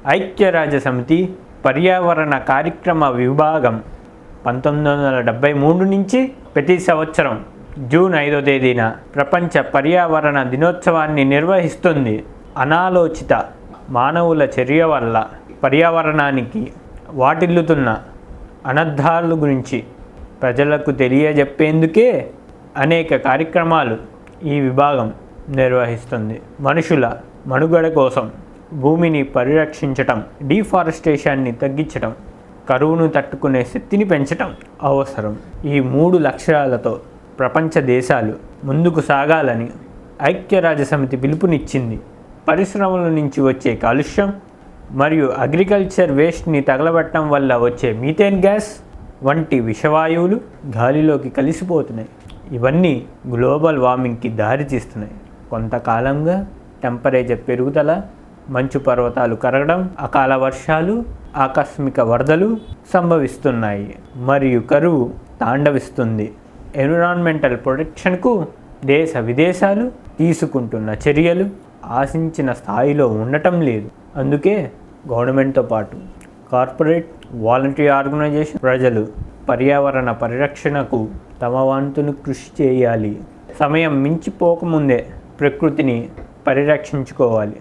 ఐక్యరాజ్యసమితి పర్యావరణ కార్యక్రమ విభాగం 1973 నుంచి ప్రతి సంవత్సరం జూన్ 5వ తేదీన ప్రపంచ పర్యావరణ దినోత్సవాన్ని నిర్వహిస్తుంది. అనాలోచిత మానవుల చర్య వల్ల పర్యావరణానికి వాటిల్లుతున్న అనర్థాల గురించి ప్రజలకు తెలియజెప్పేందుకే అనేక కార్యక్రమాలు ఈ విభాగం నిర్వహిస్తుంది. మనుషుల మనుగడ కోసం భూమిని పరిరక్షించటం, డిఫారెస్టేషన్ని తగ్గించటం, కరువును తట్టుకునే శక్తిని పెంచటం అవసరం. ఈ 3 లక్ష్యాలతో ప్రపంచ దేశాలు ముందుకు సాగాలని ఐక్యరాజ్యసమితి పిలుపునిచ్చింది. పరిశ్రమల నుంచి వచ్చే కాలుష్యం మరియు అగ్రికల్చర్ వేస్ట్ని తగలబెట్టడం వల్ల వచ్చే మీథేన్ గ్యాస్ వంటి విషవాయువులు గాలిలోకి కలిసిపోతున్నాయి. ఇవన్నీ గ్లోబల్ వార్మింగ్కి దారితీస్తున్నాయి. కొంతకాలంగా టెంపరేచర్ పెరుగుదల, మంచు పర్వతాలు కరగడం, అకాల వర్షాలు, ఆకస్మిక వరదలు సంభవిస్తున్నాయి మరియు కరువు తాండవిస్తుంది. ఎన్విరాన్మెంటల్ ప్రొటెక్షన్కు దేశ విదేశాలు తీసుకుంటున్న చర్యలు ఆశించిన స్థాయిలో ఉండటం లేదు. అందుకే గవర్నమెంట్తో పాటు కార్పొరేట్, వాలంటరీ ఆర్గనైజేషన్, ప్రజలు పర్యావరణ పరిరక్షణకు తమ వంతును కృషి చేయాలి. సమయం మించిపోకముందే ప్రకృతిని పరిరక్షించుకోవాలి.